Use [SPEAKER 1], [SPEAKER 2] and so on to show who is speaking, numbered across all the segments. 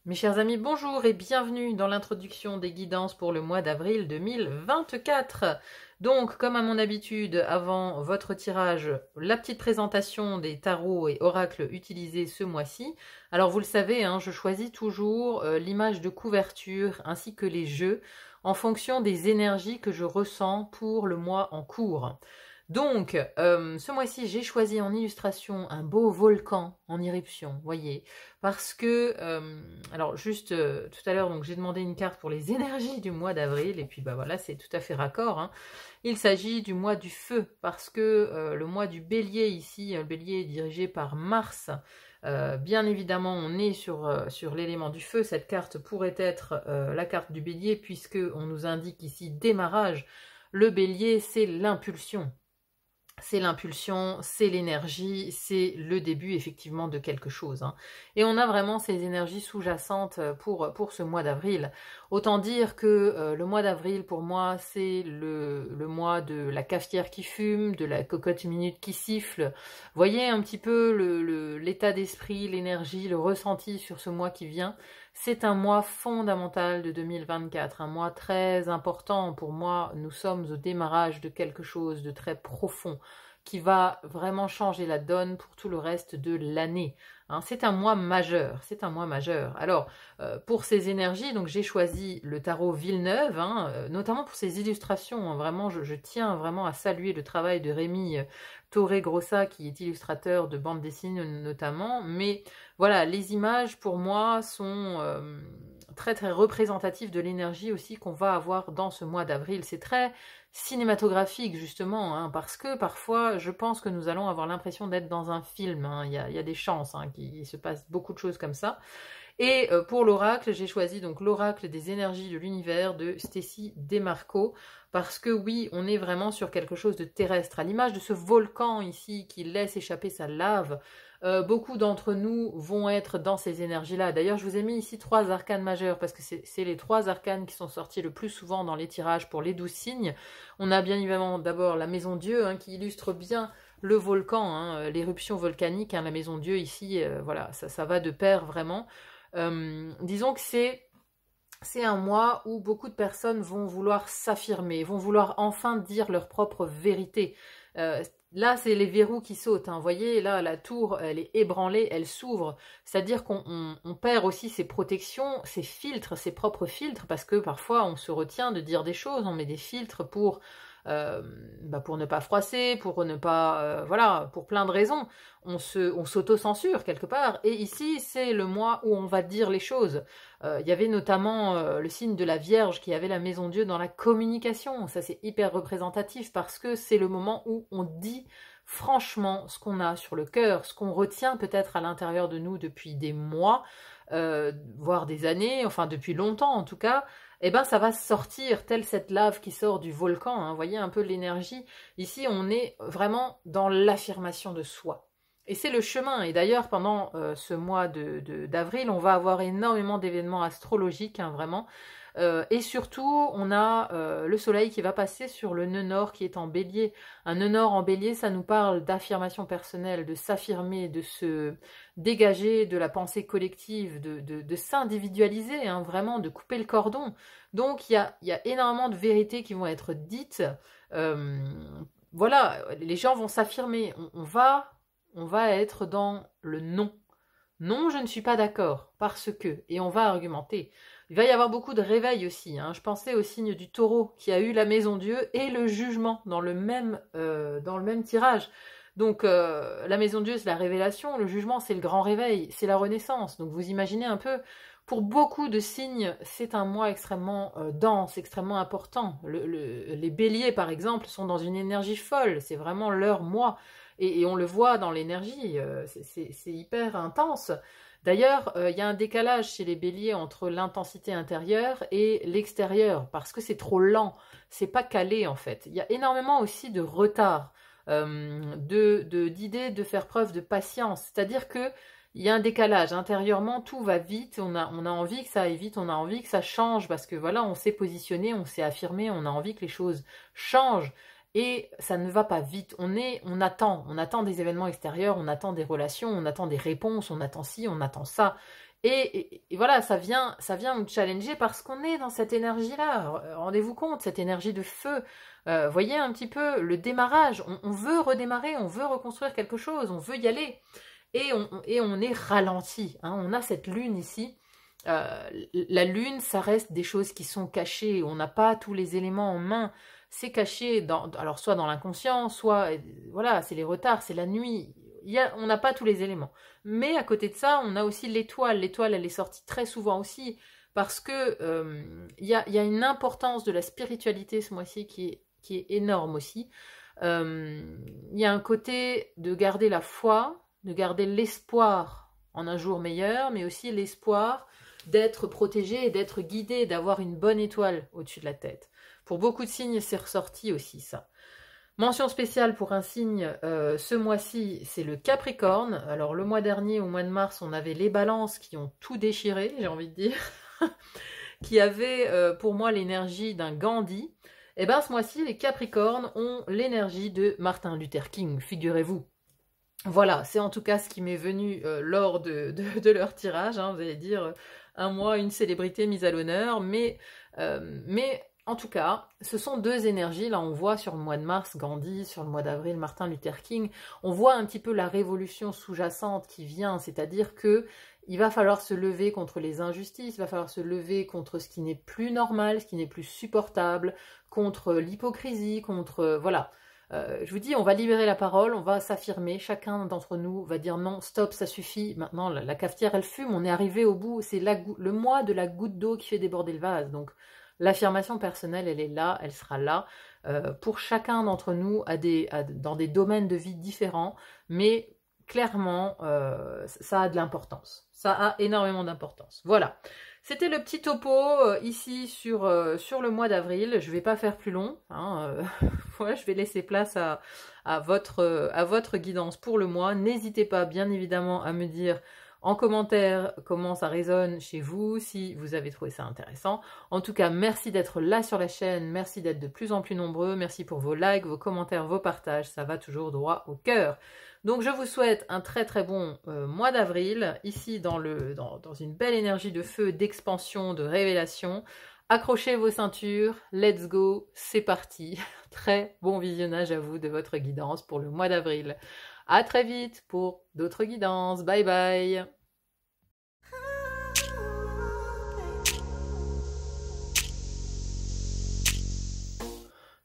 [SPEAKER 1] Mes chers amis, bonjour et bienvenue dans l'introduction des guidances pour le mois d'avril 2024. Donc, comme à mon habitude, avant votre tirage, la petite présentation des tarots et oracles utilisés ce mois-ci. Alors, vous le savez, je choisis toujours l'image de couverture ainsi que les jeux en fonction des énergies que je ressens pour le mois en cours. Donc, ce mois-ci, j'ai choisi en illustration un beau volcan en éruption, voyez, parce que, alors juste tout à l'heure, donc j'ai demandé une carte pour les énergies du mois d'avril, et puis bah voilà, c'est tout à fait raccord. Il s'agit du mois du feu, parce que le mois du bélier ici, le bélier est dirigé par Mars. Bien évidemment, on est sur l'élément du feu. Cette carte pourrait être la carte du bélier, puisque on nous indique ici démarrage. Le bélier, c'est l'impulsion. C'est l'impulsion, c'est l'énergie, c'est le début effectivement de quelque chose. Et on a vraiment ces énergies sous-jacentes pour ce mois d'avril. Autant dire que le mois d'avril pour moi c'est le mois de la cafetière qui fume, de la cocotte minute qui siffle. Voyez un petit peu l'état d'esprit, l'énergie, le ressenti sur ce mois qui vient. C'est un mois fondamental de 2024, un mois très important pour moi. Nous sommes au démarrage de quelque chose de très profond qui va vraiment changer la donne pour tout le reste de l'année. C'est un mois majeur, c'est un mois majeur. Alors, pour ces énergies, donc j'ai choisi le tarot Villeneuve, notamment pour ces illustrations. Vraiment, je tiens vraiment à saluer le travail de Rémi Torregrossa, qui est illustrateur de bande dessinée notamment. Mais voilà, les images pour moi sont très très représentatives de l'énergie aussi qu'on va avoir dans ce mois d'avril. C'est très cinématographique justement, parce que parfois je pense que nous allons avoir l'impression d'être dans un film. Il y a des chances qu'il se passe beaucoup de choses comme ça. Et pour l'oracle, j'ai choisi donc l'oracle des énergies de l'univers de Stacy Demarco, parce que oui, on est vraiment sur quelque chose de terrestre, à l'image de ce volcan ici qui laisse échapper sa lave. Beaucoup d'entre nous vont être dans ces énergies-là. D'ailleurs, je vous ai mis ici 3 arcanes majeurs, parce que c'est les 3 arcanes qui sont sortis le plus souvent dans les tirages pour les 12 signes. On a bien évidemment d'abord la Maison Dieu, qui illustre bien le volcan, l'éruption volcanique. La Maison Dieu ici, voilà, ça va de pair vraiment. Disons que c'est un mois où beaucoup de personnes vont vouloir s'affirmer, vont vouloir enfin dire leur propre vérité. Là, c'est les verrous qui sautent. Vous voyez, là, la tour, elle est ébranlée, elle s'ouvre. C'est-à-dire qu'on perd aussi ses protections, ses filtres, ses propres filtres, parce que parfois, on se retient de dire des choses, on met des filtres pour ne pas froisser, pour ne pas... voilà, pour plein de raisons. On s'auto-censure quelque part. Et ici, c'est le mois où on va dire les choses. Il y avait notamment le signe de la Vierge qui avait la Maison Dieu dans la communication. Ça, c'est hyper représentatif parce que c'est le moment où on dit franchement ce qu'on a sur le cœur, ce qu'on retient peut-être à l'intérieur de nous depuis des mois, voire des années, enfin depuis longtemps en tout cas. Eh ben ça va sortir, telle cette lave qui sort du volcan. Vous voyez un peu l'énergie. Ici, on est vraiment dans l'affirmation de soi. Et c'est le chemin. Et d'ailleurs, pendant ce mois d'avril, on va avoir énormément d'événements astrologiques, vraiment. Et surtout, on a le soleil qui va passer sur le nœud nord qui est en bélier. Un nœud nord en bélier, ça nous parle d'affirmation personnelle, de s'affirmer, de se dégager de la pensée collective, de s'individualiser, vraiment, de couper le cordon. Donc, il y a énormément de vérités qui vont être dites. Voilà, les gens vont s'affirmer. On va être dans le non. Non, je ne suis pas d'accord, parce que, et on va argumenter. Il va y avoir beaucoup de réveil aussi. Je pensais au signe du taureau qui a eu la Maison Dieu et le jugement dans le même tirage. Donc la Maison Dieu, c'est la révélation, le jugement, c'est le grand réveil, c'est la renaissance. Donc vous imaginez un peu, pour beaucoup de signes, c'est un mois extrêmement dense, extrêmement important. Les béliers, par exemple, sont dans une énergie folle, c'est vraiment leur mois. Et on le voit dans l'énergie, c'est hyper intense. D'ailleurs, il y a un décalage chez les béliers entre l'intensité intérieure et l'extérieur, parce que c'est trop lent, c'est pas calé en fait. Il y a énormément aussi de retard, d'idées de faire preuve de patience, c'est-à-dire que il y a un décalage. Intérieurement, tout va vite, on a envie que ça aille vite, on a envie que ça change, parce que voilà, on s'est positionné, on s'est affirmé, on a envie que les choses changent. Et ça ne va pas vite, on attend des événements extérieurs, on attend des relations, on attend des réponses, on attend ci, on attend ça. Et voilà, ça vient nous challenger parce qu'on est dans cette énergie-là. Rendez-vous compte, cette énergie de feu. Voyez un petit peu le démarrage. On veut redémarrer, on veut reconstruire quelque chose, on veut y aller. Et on est ralenti. Hein. On a cette lune ici. La lune, ça reste des choses qui sont cachées. On n'a pas tous les éléments en main. C'est caché, alors soit dans l'inconscient, soit, voilà, c'est les retards, c'est la nuit. On n'a pas tous les éléments. Mais à côté de ça, on a aussi l'étoile. L'étoile, elle est sortie très souvent aussi, parce que y a une importance de la spiritualité ce mois-ci qui est énorme aussi. Il y a un côté de garder la foi, de garder l'espoir en un jour meilleur, mais aussi l'espoir d'être protégé et d'être guidé, d'avoir une bonne étoile au-dessus de la tête. Pour beaucoup de signes, c'est ressorti aussi ça. Mention spéciale pour un signe, ce mois-ci, c'est le Capricorne. Alors le mois dernier, au mois de mars, on avait les balances qui ont tout déchiré, j'ai envie de dire, qui avaient pour moi l'énergie d'un Gandhi. Et bien ce mois-ci, les Capricornes ont l'énergie de Martin Luther King, figurez-vous. Voilà, c'est en tout cas ce qui m'est venu lors de leur tirage. Hein, vous allez dire, un mois, une célébrité mise à l'honneur, mais en tout cas, ce sont deux énergies. Là, on voit sur le mois de mars Gandhi, sur le mois d'avril Martin Luther King. On voit un petit peu la révolution sous-jacente qui vient, c'est-à-dire que il va falloir se lever contre les injustices, il va falloir se lever contre ce qui n'est plus normal, ce qui n'est plus supportable, contre l'hypocrisie, contre... voilà. Je vous dis, on va libérer la parole, on va s'affirmer, chacun d'entre nous va dire non, stop, ça suffit, maintenant la cafetière elle fume, on est arrivé au bout, c'est le mois de la goutte d'eau qui fait déborder le vase, donc l'affirmation personnelle elle est là, elle sera là, pour chacun d'entre nous dans des domaines de vie différents, mais clairement ça a de l'importance, ça a énormément d'importance, voilà. C'était le petit topo ici sur le mois d'avril. Je ne vais pas faire plus long. Hein, ouais, je vais laisser place à votre guidance pour le mois. N'hésitez pas, bien évidemment, à me dire en commentaire comment ça résonne chez vous, si vous avez trouvé ça intéressant. En tout cas, merci d'être là sur la chaîne. Merci d'être de plus en plus nombreux. Merci pour vos likes, vos commentaires, vos partages. Ça va toujours droit au cœur. Donc je vous souhaite un très très bon mois d'avril, ici dans une belle énergie de feu, d'expansion, de révélation. Accrochez vos ceintures, let's go, c'est parti. Très bon visionnage à vous de votre guidance pour le mois d'avril. À très vite pour d'autres guidances, bye bye.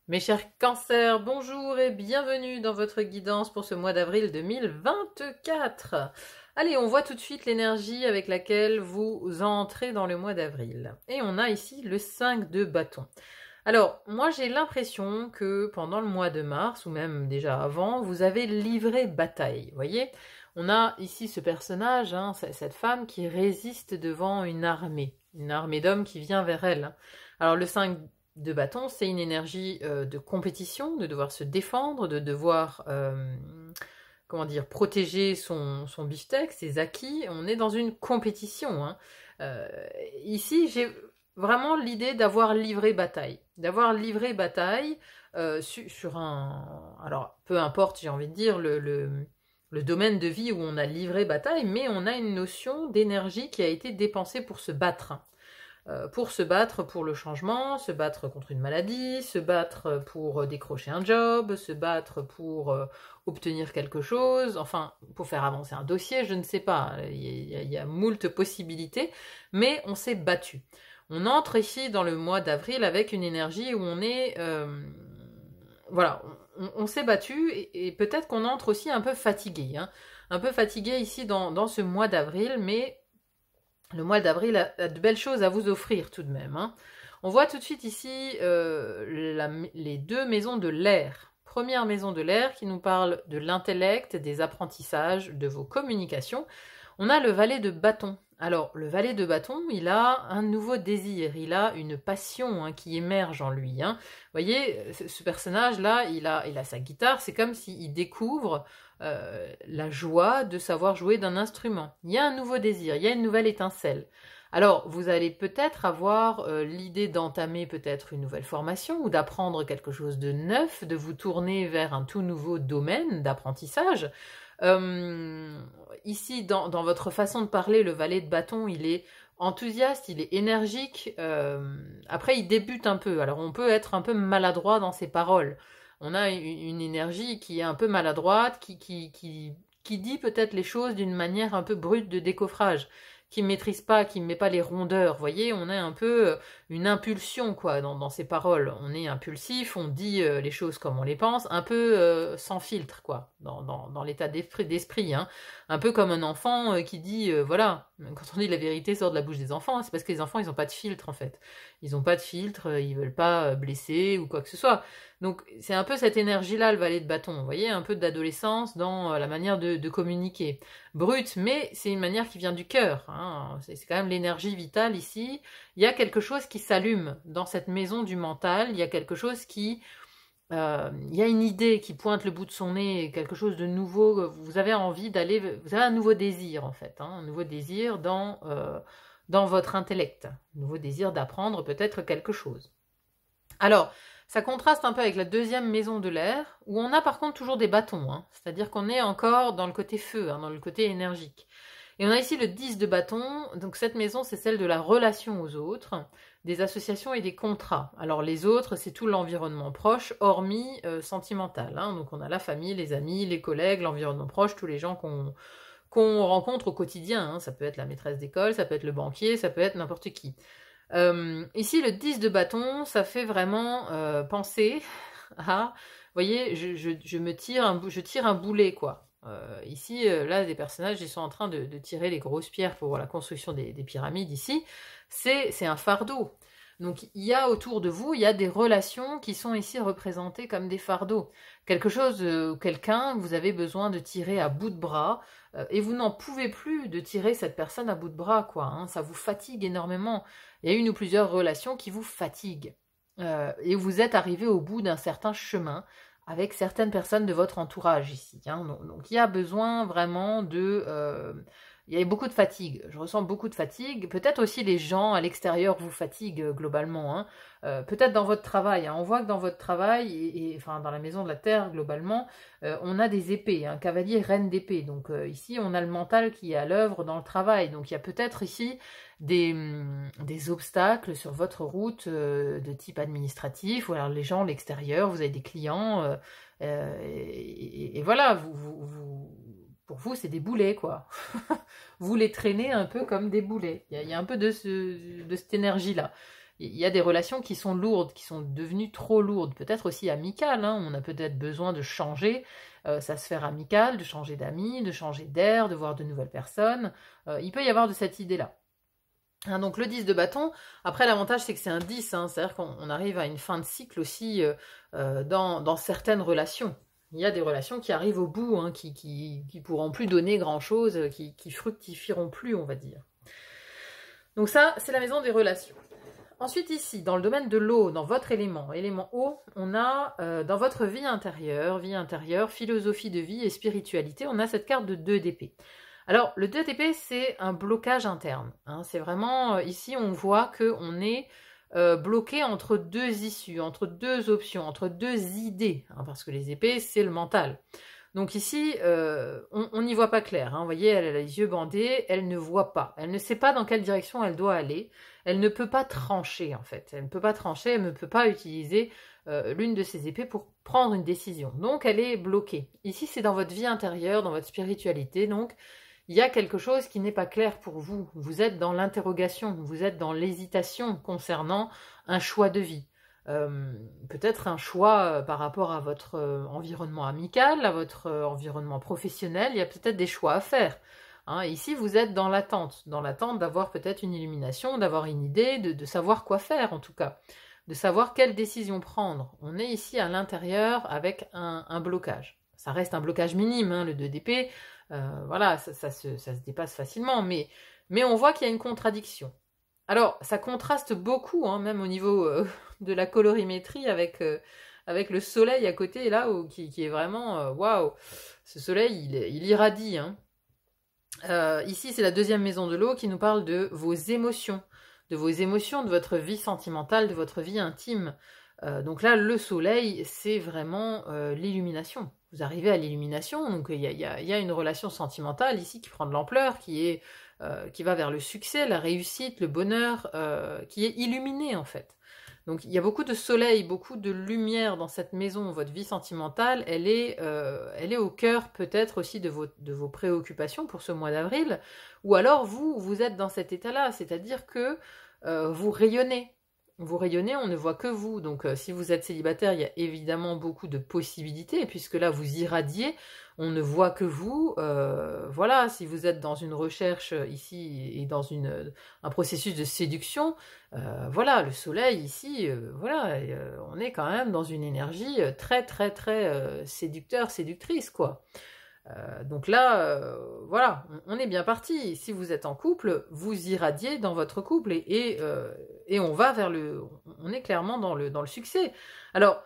[SPEAKER 1] Mes chers cancers, bonjour et bienvenue dans votre guidance pour ce mois d'avril 2024. Allez, on voit tout de suite l'énergie avec laquelle vous entrez dans le mois d'avril. Et on a ici le 5 de bâton. Alors, moi j'ai l'impression que pendant le mois de mars, ou même déjà avant, vous avez livré bataille. Vous voyez, on a ici ce personnage, hein, cette femme qui résiste devant une armée d'hommes qui vient vers elle. Alors le 5 de bâton, c'est une énergie de compétition, de devoir se défendre, de devoir comment dire, protéger son beefsteak, ses acquis. On est dans une compétition. Hein. Ici, j'ai vraiment l'idée d'avoir livré bataille. Sur un... Alors, peu importe, j'ai envie de dire, le domaine de vie où on a livré bataille, mais on a une notion d'énergie qui a été dépensée pour se battre. Pour se battre pour le changement, se battre contre une maladie, se battre pour décrocher un job, se battre pour obtenir quelque chose, enfin, pour faire avancer un dossier, je ne sais pas, il y a moult possibilités, mais on s'est battu. On entre ici dans le mois d'avril avec une énergie où on est... voilà, on s'est battu et peut-être qu'on entre aussi un peu fatigué. Hein, un peu fatigué ici dans ce mois d'avril, mais le mois d'avril a de belles choses à vous offrir tout de même. Hein. On voit tout de suite ici les deux maisons de l'air. Première maison de l'air qui nous parle de l'intellect, des apprentissages, de vos communications. On a le valet de bâton. Alors, le valet de bâton, il a un nouveau désir, il a une passion hein, qui émerge en lui. Hein. Vous voyez, ce personnage-là, il a sa guitare, c'est comme s'il découvre la joie de savoir jouer d'un instrument. Il y a un nouveau désir, il y a une nouvelle étincelle. Alors, vous allez peut-être avoir l'idée d'entamer peut-être une nouvelle formation ou d'apprendre quelque chose de neuf, de vous tourner vers un tout nouveau domaine d'apprentissage. Ici, dans votre façon de parler, le valet de bâton, il est enthousiaste, il est énergique. Après, il débute un peu. Alors, on peut être un peu maladroit dans ses paroles. On a une énergie qui est un peu maladroite, qui dit peut-être les choses d'une manière un peu brute de décoffrage, qui ne maîtrise pas, qui ne met pas les rondeurs. Vous voyez, on a un peu une impulsion quoi dans ses paroles. On est impulsif, on dit les choses comme on les pense, un peu sans filtre quoi, dans l'état d'esprit. Hein. Un peu comme un enfant qui dit, voilà, quand on dit la vérité sort de la bouche des enfants, hein, c'est parce que les enfants, ils n'ont pas de filtre en fait. Ils n'ont pas de filtre, ils veulent pas blesser ou quoi que ce soit. Donc c'est un peu cette énergie-là, le valet de bâton. Vous voyez, un peu d'adolescence dans la manière de communiquer. Brute, mais c'est une manière qui vient du cœur. Hein. C'est quand même l'énergie vitale ici. Il y a quelque chose qui s'allume dans cette maison du mental. Il y a quelque chose qui... il y a une idée qui pointe le bout de son nez, quelque chose de nouveau. Vous avez envie d'aller... Vous avez un nouveau désir, en fait. Hein, un nouveau désir dans votre intellect. Un nouveau désir d'apprendre peut-être quelque chose. Alors... Ça contraste un peu avec la deuxième maison de l'air, où on a par contre toujours des bâtons, hein, c'est-à-dire qu'on est encore dans le côté feu, hein, dans le côté énergique. Et on a ici le 10 de bâton, donc cette maison c'est celle de la relation aux autres, des associations et des contrats. Alors les autres c'est tout l'environnement proche, hormis sentimental, hein, donc on a la famille, les amis, les collègues, l'environnement proche, tous les gens qu'on rencontre au quotidien, hein. Ça peut être la maîtresse d'école, ça peut être le banquier, ça peut être n'importe qui. Ici, le 10 de bâton, ça fait vraiment penser à... Vous voyez, je tire un boulet, quoi. Ici, là, les personnages, ils sont en train de tirer les grosses pierres pour la construction des pyramides, ici. C'est un fardeau. Donc, il y a autour de vous, il y a des relations qui sont ici représentées comme des fardeaux. Quelque chose, quelqu'un, vous avez besoin de tirer à bout de bras, et vous n'en pouvez plus de tirer cette personne à bout de bras, quoi. Hein, ça vous fatigue énormément. Il y a une ou plusieurs relations qui vous fatiguent. Et vous êtes arrivé au bout d'un certain chemin avec certaines personnes de votre entourage ici. Hein. Donc il y a besoin vraiment de... il y a beaucoup de fatigue. Je ressens beaucoup de fatigue. Peut-être aussi les gens à l'extérieur vous fatiguent globalement. Hein. Peut-être dans votre travail. Hein. On voit que dans votre travail, enfin dans la maison de la Terre globalement, on a des épées. Un cavalier reine d'épée. Donc ici, on a le mental qui est à l'œuvre dans le travail. Donc il y a peut-être ici des obstacles sur votre route de type administratif. Ou alors les gens, l'extérieur, vous avez des clients. Et voilà, pour vous, c'est des boulets, quoi. Vous les traînez un peu comme des boulets. Il y a un peu de cette énergie-là. Il y a des relations qui sont lourdes, qui sont devenues trop lourdes, peut-être aussi amicales. Hein. On a peut-être besoin de changer sa sphère amicale, de changer d'amis, de changer d'air, de voir de nouvelles personnes. Il peut y avoir de cette idée-là. Hein, donc le 10 de bâton, après l'avantage c'est que c'est un 10, hein, c'est-à-dire qu'on arrive à une fin de cycle aussi dans certaines relations. Il y a des relations qui arrivent au bout, hein, qui pourront plus donner grand-chose, qui fructifieront plus, on va dire. Donc ça, c'est la maison des relations. Ensuite ici, dans le domaine de l'eau, dans votre élément eau, on a dans votre vie intérieure, philosophie de vie et spiritualité, on a cette carte de 2 d'épée. Alors, le 2 d'épée, c'est un blocage interne. Hein, c'est vraiment, ici, on voit qu'on est bloqué entre 2 issues, entre 2 options, entre 2 idées. Hein, parce que les épées, c'est le mental. Donc ici, on n'y voit pas clair. Hein, vous voyez, elle a les yeux bandés, elle ne voit pas. Elle ne sait pas dans quelle direction elle doit aller. Elle ne peut pas trancher, en fait. Elle ne peut pas trancher, elle ne peut pas utiliser l'une de ses épées pour prendre une décision. Donc, elle est bloquée. Ici, c'est dans votre vie intérieure, dans votre spiritualité. Donc, il y a quelque chose qui n'est pas clair pour vous. Vous êtes dans l'interrogation, vous êtes dans l'hésitation concernant un choix de vie. Peut-être un choix par rapport à votre environnement amical, à votre environnement professionnel. Il y a peut-être des choix à faire. Hein, ici, vous êtes dans l'attente d'avoir peut-être une illumination, d'avoir une idée, de savoir quoi faire en tout cas, de savoir quelle décision prendre. On est ici à l'intérieur avec un blocage. Ça reste un blocage minime, hein, le 2 d'épée. Voilà, ça se dépasse facilement, mais on voit qu'il y a une contradiction. Alors, ça contraste beaucoup, hein, même au niveau de la colorimétrie, avec le soleil à côté, là, qui est vraiment... Waouh, ce soleil, il irradie. Hein. Ici, c'est la 2e maison de l'eau qui nous parle de vos émotions, de votre vie sentimentale, de votre vie intime. Donc là, le soleil, c'est vraiment l'illumination. Vous arrivez à l'illumination, donc il y a une relation sentimentale ici qui prend de l'ampleur, qui va vers le succès, la réussite, le bonheur, qui est illuminée en fait. Donc il y a beaucoup de soleil, beaucoup de lumière dans cette maison. Votre vie sentimentale, elle est au cœur peut-être aussi de vos préoccupations pour ce mois d'avril. Ou alors vous êtes dans cet état-là, c'est-à-dire que vous rayonnez. Vous rayonnez, on ne voit que vous. Donc si vous êtes célibataire, il y a évidemment beaucoup de possibilités, puisque là vous irradiez, on ne voit que vous. Voilà, si vous êtes dans une recherche ici et dans un processus de séduction, voilà, le soleil ici, voilà, on est quand même dans une énergie très très très séducteur, séductrice, quoi. Donc là, voilà, on est bien parti. Si vous êtes en couple, vous irradiez dans votre couple et on va vers on est clairement dans le succès. Alors,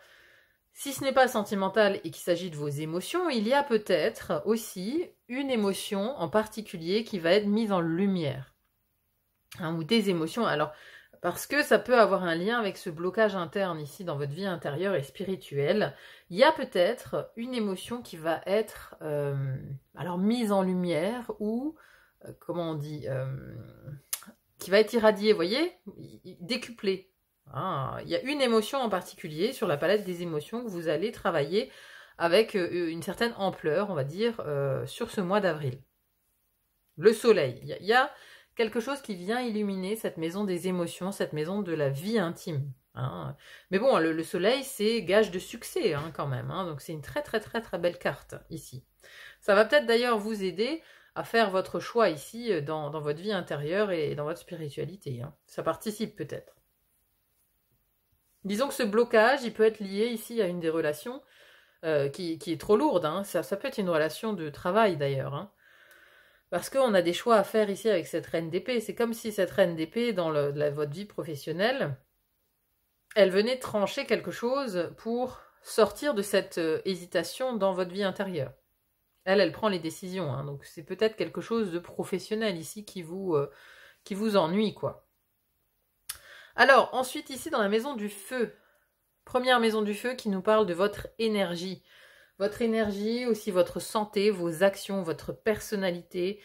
[SPEAKER 1] si ce n'est pas sentimental et qu'il s'agit de vos émotions, il y a peut-être aussi une émotion en particulier qui va être mise en lumière, hein, ou des émotions. Alors, parce que ça peut avoir un lien avec ce blocage interne ici dans votre vie intérieure et spirituelle. Il y a peut-être une émotion qui va être alors mise en lumière ou, comment on dit, qui va être irradiée, vous voyez, décuplée. Ah, il y a une émotion en particulier sur la palette des émotions que vous allez travailler avec une certaine ampleur, on va dire, sur ce mois d'avril. Le soleil, il y a quelque chose qui vient illuminer cette maison des émotions, cette maison de la vie intime. Hein. Mais bon, le soleil, c'est gage de succès hein, quand même. Hein. Donc c'est une très très très très belle carte ici. Ça va peut-être d'ailleurs vous aider à faire votre choix ici dans votre vie intérieure et dans votre spiritualité. Hein. Ça participe peut-être. Disons que ce blocage, il peut être lié ici à une des relations qui est trop lourde. Hein. Ça peut être une relation de travail d'ailleurs. Hein. Parce qu'on a des choix à faire ici avec cette reine d'épée. C'est comme si cette reine d'épée, dans votre vie professionnelle, elle venait trancher quelque chose pour sortir de cette hésitation dans votre vie intérieure. Elle prend les décisions. Hein, donc c'est peut-être quelque chose de professionnel ici qui vous ennuie, quoi. Alors, ensuite, ici, dans la maison du feu. Première maison du feu qui nous parle de votre énergie. Votre énergie, aussi votre santé, vos actions, votre personnalité,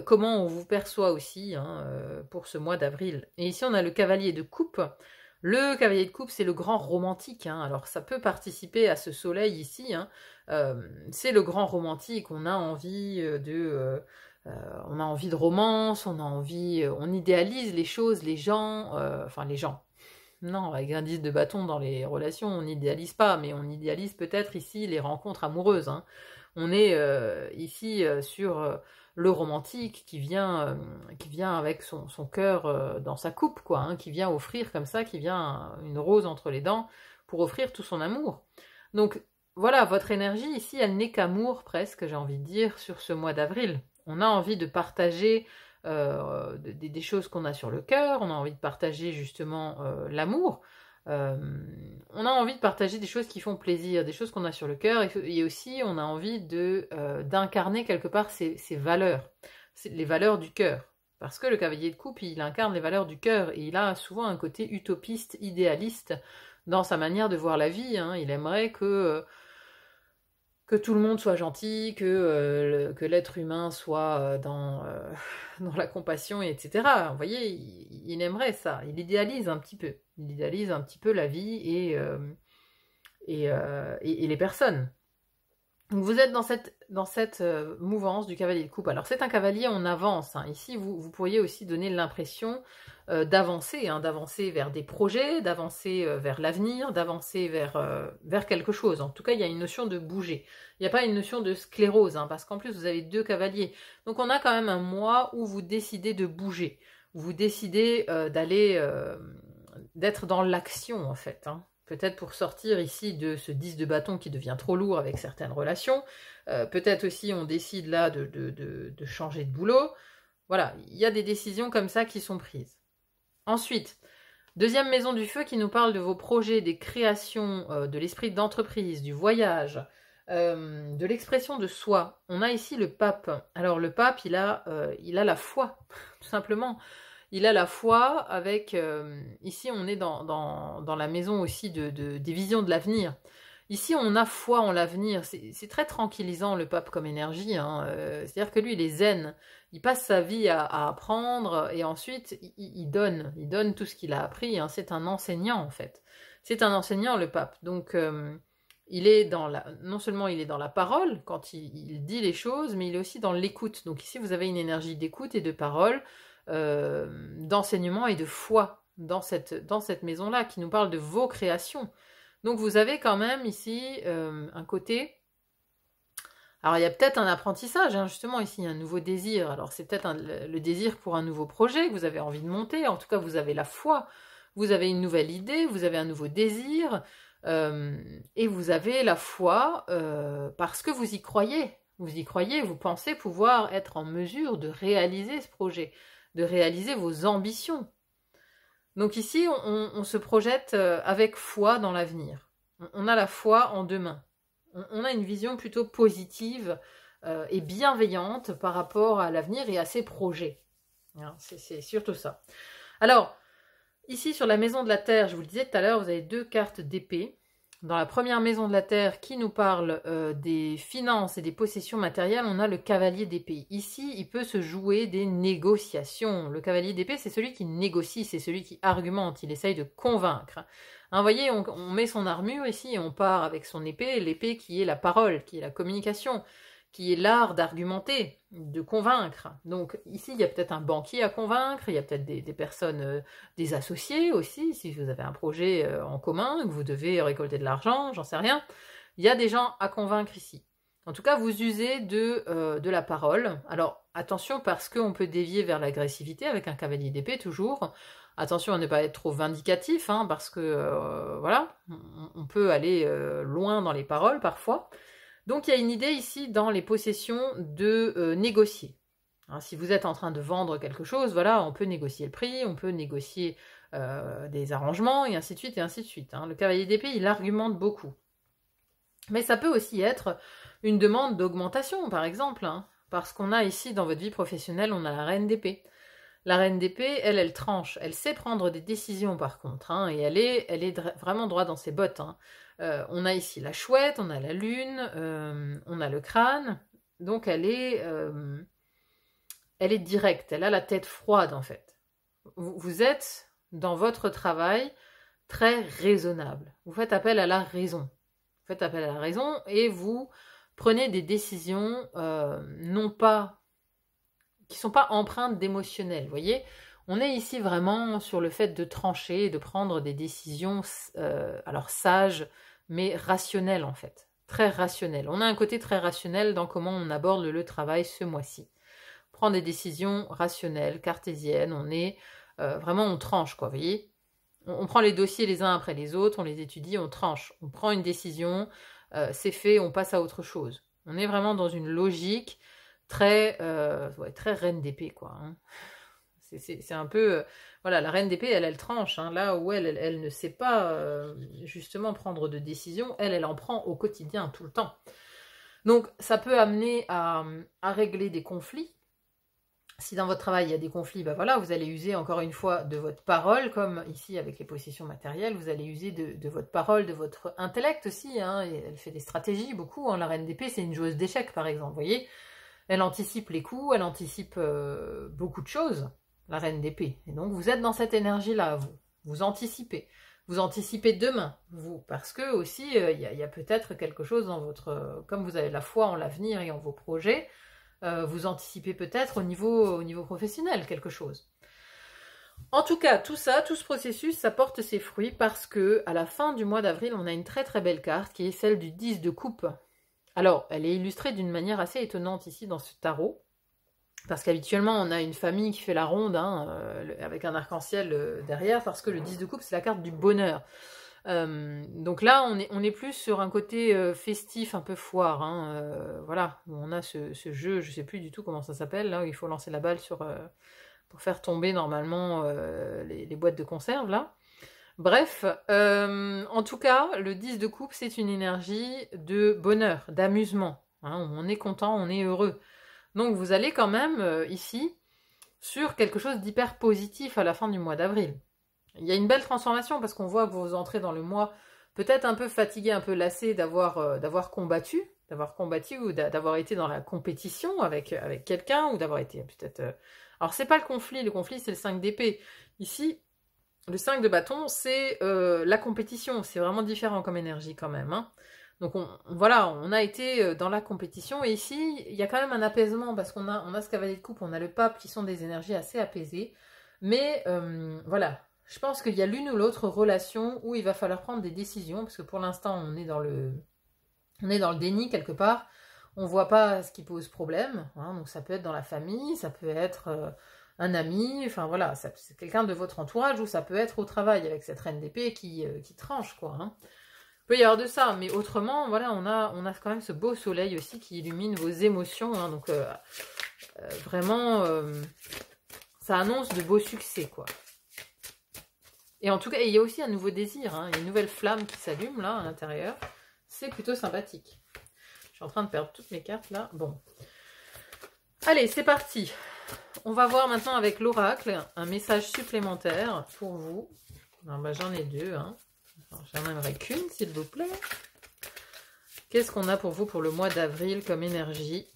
[SPEAKER 1] comment on vous perçoit aussi hein, pour ce mois d'avril. Et ici, on a le cavalier de coupe. Le cavalier de coupe, c'est le grand romantique. Hein. Alors, ça peut participer à ce soleil ici. Hein. C'est le grand romantique. On a envie on a envie de romance, on idéalise les choses, les gens, enfin les gens. Non, avec un 10 de bâton dans les relations, on n'idéalise pas, mais on idéalise peut-être ici les rencontres amoureuses. Hein. On est ici sur le romantique qui vient avec son cœur dans sa coupe, quoi, hein, qui vient offrir comme ça, qui vient une rose entre les dents pour offrir tout son amour. Donc voilà, votre énergie ici, elle n'est qu'amour presque, j'ai envie de dire, sur ce mois d'avril. On a envie de partager des choses qu'on a sur le cœur, on a envie de partager justement l'amour, on a envie de partager des choses qui font plaisir, des choses qu'on a sur le cœur, et aussi on a envie d'incarner quelque part ces valeurs, les valeurs du cœur. Parce que le cavalier de coupe, il incarne les valeurs du cœur, et il a souvent un côté utopiste, idéaliste dans sa manière de voir la vie. Hein. Il aimerait que tout le monde soit gentil, que l'être humain soit dans la compassion, etc. Vous voyez, il aimerait ça. Il idéalise un petit peu. Il idéalise un petit peu la vie et les personnes. Donc vous êtes dans cette mouvance du cavalier de coupe. Alors c'est un cavalier, on avance. Hein. Ici, vous pourriez aussi donner l'impression d'avancer, hein, d'avancer vers des projets, d'avancer vers l'avenir, d'avancer vers quelque chose. En tout cas, il y a une notion de bouger. Il n'y a pas une notion de sclérose, hein, parce qu'en plus, vous avez 2 cavaliers. Donc on a quand même un mois où vous décidez de bouger. Où vous décidez d'être dans l'action, en fait. Hein. Peut-être pour sortir ici de ce 10 de bâton qui devient trop lourd avec certaines relations. Peut-être aussi on décide là de changer de boulot. Voilà, il y a des décisions comme ça qui sont prises. Ensuite, deuxième maison du feu qui nous parle de vos projets, des créations, de l'esprit d'entreprise, du voyage, de l'expression de soi. On a ici le pape. Alors le pape, il a la foi, tout simplement. il a la foi avec... ici, on est dans la maison aussi des visions de l'avenir. Ici, on a foi en l'avenir. C'est très tranquillisant, le pape, comme énergie. Hein. C'est-à-dire que lui, il est zen. Il passe sa vie à apprendre et ensuite, il donne. Il donne tout ce qu'il a appris. Hein. C'est un enseignant, en fait. C'est un enseignant, le pape. Donc, il est non seulement il est dans la parole, quand il dit les choses, mais il est aussi dans l'écoute. Donc ici, vous avez une énergie d'écoute et de parole, d'enseignement et de foi dans cette maison-là, qui nous parle de vos créations. Donc vous avez quand même ici un côté... Alors il y a peut-être un apprentissage, hein, justement ici, un nouveau désir. Alors c'est peut-être le désir pour un nouveau projet que vous avez envie de monter. En tout cas, vous avez la foi, vous avez une nouvelle idée, vous avez un nouveau désir, et vous avez la foi parce que vous y croyez. Vous y croyez, vous pensez pouvoir être en mesure de réaliser ce projet, de réaliser vos ambitions. Donc ici, on se projette avec foi dans l'avenir. On a la foi en demain. On a une vision plutôt positive et bienveillante par rapport à l'avenir et à ses projets. C'est surtout ça. Alors, ici sur la maison de la Terre, je vous le disais tout à l'heure, vous avez 2 cartes d'épée. Dans la première maison de la Terre qui nous parle des finances et des possessions matérielles, on a le cavalier d'épée. Ici, il peut se jouer des négociations. Le cavalier d'épée, c'est celui qui négocie, c'est celui qui argumente, il essaye de convaincre. Hein, vous voyez, on met son armure ici et on part avec son épée, l'épée qui est la parole, qui est la communication, qui est l'art d'argumenter, de convaincre. Donc ici, il y a peut-être un banquier à convaincre, il y a peut-être des personnes, des associés aussi, si vous avez un projet en commun, que vous devez récolter de l'argent, j'en sais rien. Il y a des gens à convaincre ici. En tout cas, vous usez de la parole. Alors, attention, parce qu'on peut dévier vers l'agressivité avec un cavalier d'épée, toujours. Attention à ne pas être trop vindicatif, hein, parce que, voilà, on peut aller loin dans les paroles, parfois. Donc il y a une idée ici dans les possessions de négocier. Hein, si vous êtes en train de vendre quelque chose, voilà, on peut négocier le prix, on peut négocier des arrangements, et ainsi de suite, et ainsi de suite. Hein. Le cavalier d'épée, il argumente beaucoup. Mais ça peut aussi être une demande d'augmentation, par exemple, hein, parce qu'on a ici, dans votre vie professionnelle, on a la reine d'épée. La reine d'épée, elle tranche. Elle sait prendre des décisions, par contre, hein, et elle est vraiment droit dans ses bottes, hein. On a ici la chouette, on a la lune, on a le crâne. Donc elle est directe, elle a la tête froide en fait. Vous êtes dans votre travail très raisonnable. Vous faites appel à la raison. Vous faites appel à la raison et vous prenez des décisions non pas qui sont pas empreintes d'émotionnel. Vous voyez, on est ici vraiment sur le fait de trancher, de prendre des décisions alors sages, mais rationnelles en fait. Très rationnelles. On a un côté très rationnel dans comment on aborde le travail ce mois-ci. On prend des décisions rationnelles, cartésiennes, on est vraiment, on tranche quoi, vous voyez. On prend les dossiers les uns après les autres, on les étudie, on tranche. On prend une décision, c'est fait, on passe à autre chose. On est vraiment dans une logique très reine d'épée, quoi. Hein. C'est un peu... voilà, la reine d'épée, elle tranche. Hein, là où elle ne sait pas justement prendre de décision, elle en prend au quotidien, tout le temps. Donc, ça peut amener à régler des conflits. Si dans votre travail, il y a des conflits, ben voilà, vous allez user encore une fois de votre parole, comme ici avec les possessions matérielles, vous allez user de votre parole, de votre intellect aussi. Hein, et elle fait des stratégies, beaucoup. Hein, la reine d'épée, c'est une joueuse d'échecs, par exemple, vous voyez. Elle anticipe les coups, elle anticipe beaucoup de choses, la reine d'épée. Et donc, vous êtes dans cette énergie-là, vous anticipez. Vous anticipez demain, vous, parce que aussi, il y a peut-être quelque chose dans votre... comme vous avez la foi en l'avenir et en vos projets, vous anticipez peut-être au niveau professionnel quelque chose. En tout cas, tout ça, tout ce processus, ça porte ses fruits parce que à la fin du mois d'avril, on a une très très belle carte qui est celle du 10 de coupe. Alors, elle est illustrée d'une manière assez étonnante ici dans ce tarot, parce qu'habituellement, on a une famille qui fait la ronde, hein, avec un arc-en-ciel derrière, parce que le 10 de coupe, c'est la carte du bonheur. Donc là, on est plus sur un côté festif, un peu foire. Hein, voilà, on a ce jeu, je sais plus du tout comment ça s'appelle, là où il faut lancer la balle pour faire tomber normalement les boîtes de conserve, là. Bref, en tout cas, le 10 de coupe, c'est une énergie de bonheur, d'amusement. Hein, on est content, on est heureux. Donc vous allez quand même, ici, sur quelque chose d'hyper positif à la fin du mois d'avril. Il y a une belle transformation parce qu'on voit que vous entrez dans le mois peut-être un peu fatigué, un peu lassé d'avoir combattu ou d'avoir été dans la compétition avec quelqu'un ou d'avoir été peut-être... Alors c'est pas le conflit c'est le 5 d'épée. Ici, le 5 de bâton, c'est la compétition, c'est vraiment différent comme énergie quand même. Hein. Donc voilà, on a été dans la compétition et ici, il y a quand même un apaisement parce qu'on a ce cavalier de coupe, on a le pape qui sont des énergies assez apaisées. Mais voilà, je pense qu'il y a l'une ou l'autre relation où il va falloir prendre des décisions parce que pour l'instant, on est dans le déni quelque part. On voit pas ce qui pose problème. Hein, donc ça peut être dans la famille, ça peut être un ami, enfin voilà, c'est quelqu'un de votre entourage ou ça peut être au travail avec cette reine d'épée qui tranche quoi. Hein. Il peut y avoir de ça, mais autrement, voilà, on a quand même ce beau soleil aussi qui illumine vos émotions. Hein, donc vraiment, ça annonce de beaux succès quoi. Et en tout cas, il y a aussi un nouveau désir, hein, il y a une nouvelle flamme qui s'allume là à l'intérieur. C'est plutôt sympathique. Je suis en train de perdre toutes mes cartes là. Bon. Allez, c'est parti. On va voir maintenant avec l'oracle un message supplémentaire pour vous. J'en ai deux. Hein. J'en aimerais qu'une, s'il vous plaît. Qu'est-ce qu'on a pour vous pour le mois d'avril comme énergie,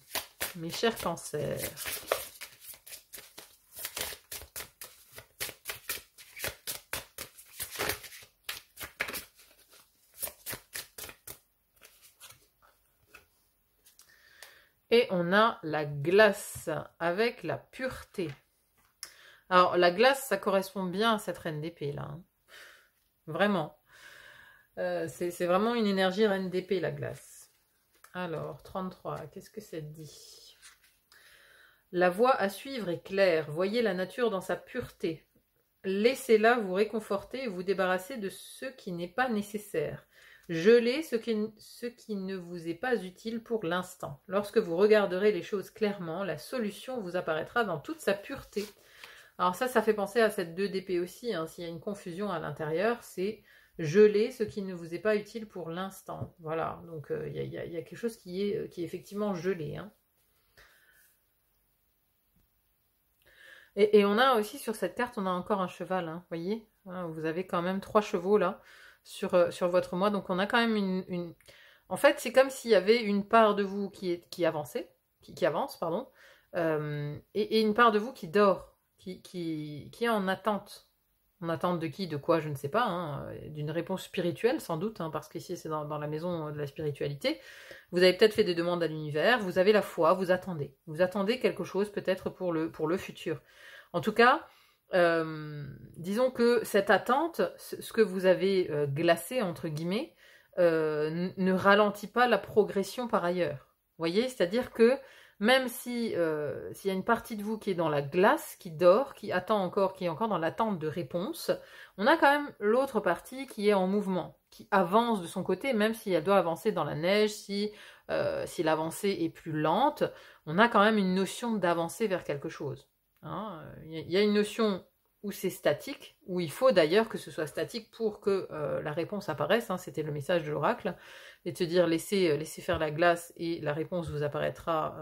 [SPEAKER 1] mes chers cancers? Et on a la glace avec la pureté. Alors, la glace, ça correspond bien à cette reine d'épée, là. Hein. Vraiment. C'est vraiment une énergie reine d'épée, la glace. Alors, 33, qu'est-ce que ça dit? La voie à suivre est claire. Voyez la nature dans sa pureté. Laissez-la vous réconforter et vous débarrasser de ce qui n'est pas nécessaire. Gelez ce qui ne vous est pas utile pour l'instant. Lorsque vous regarderez les choses clairement, la solution vous apparaîtra dans toute sa pureté. Alors ça fait penser à cette 2 d'épée aussi. Hein. S'il y a une confusion à l'intérieur, c'est geler ce qui ne vous est pas utile pour l'instant. Voilà, donc il y a quelque chose qui est effectivement gelé. Hein. Et on a aussi sur cette carte, on a encore un cheval. Hein, voyez, vous avez quand même 3 chevaux là. Sur votre mois, donc on a quand même une... En fait, c'est comme s'il y avait une part de vous qui avance, pardon, et une part de vous qui dort, qui est en attente. En attente de qui, de quoi, je ne sais pas, hein, d'une réponse spirituelle sans doute, hein, parce qu'ici c'est dans la maison de la spiritualité. Vous avez peut-être fait des demandes à l'univers, vous avez la foi, vous attendez quelque chose peut-être pour le futur. En tout cas, disons que cette attente, ce que vous avez glacé entre guillemets, ne ralentit pas la progression par ailleurs. Vous voyez, c'est-à-dire que même si s'il y a une partie de vous qui est dans la glace, qui dort, qui attend encore, qui est encore dans l'attente de réponse, on a quand même l'autre partie qui est en mouvement, qui avance de son côté, même si elle doit avancer dans la neige, si l'avancée est plus lente, on a quand même une notion d'avancer vers quelque chose. Hein, y a une notion où c'est statique, où il faut d'ailleurs que ce soit statique pour que la réponse apparaisse, hein, c'était le message de l'oracle, et de se dire laissez faire la glace et la réponse vous apparaîtra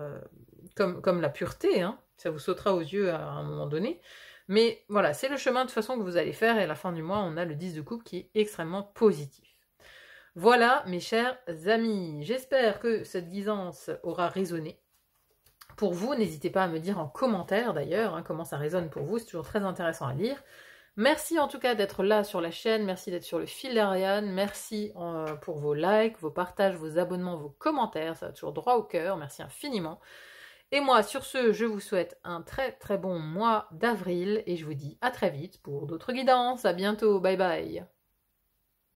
[SPEAKER 1] comme la pureté, hein, ça vous sautera aux yeux à un moment donné, mais voilà, c'est le chemin de toute façon que vous allez faire, et à la fin du mois, on a le 10 de coupe qui est extrêmement positif. Voilà mes chers amis, j'espère que cette guidance aura résonné. Pour vous, n'hésitez pas à me dire en commentaire d'ailleurs hein, comment ça résonne pour vous, c'est toujours très intéressant à lire. Merci en tout cas d'être là sur la chaîne, merci d'être sur le fil d'Ariane, merci pour vos likes, vos partages, vos abonnements, vos commentaires, ça va toujours droit au cœur, merci infiniment. Et moi, sur ce, je vous souhaite un très très bon mois d'avril et je vous dis à très vite pour d'autres guidances, à bientôt, bye bye.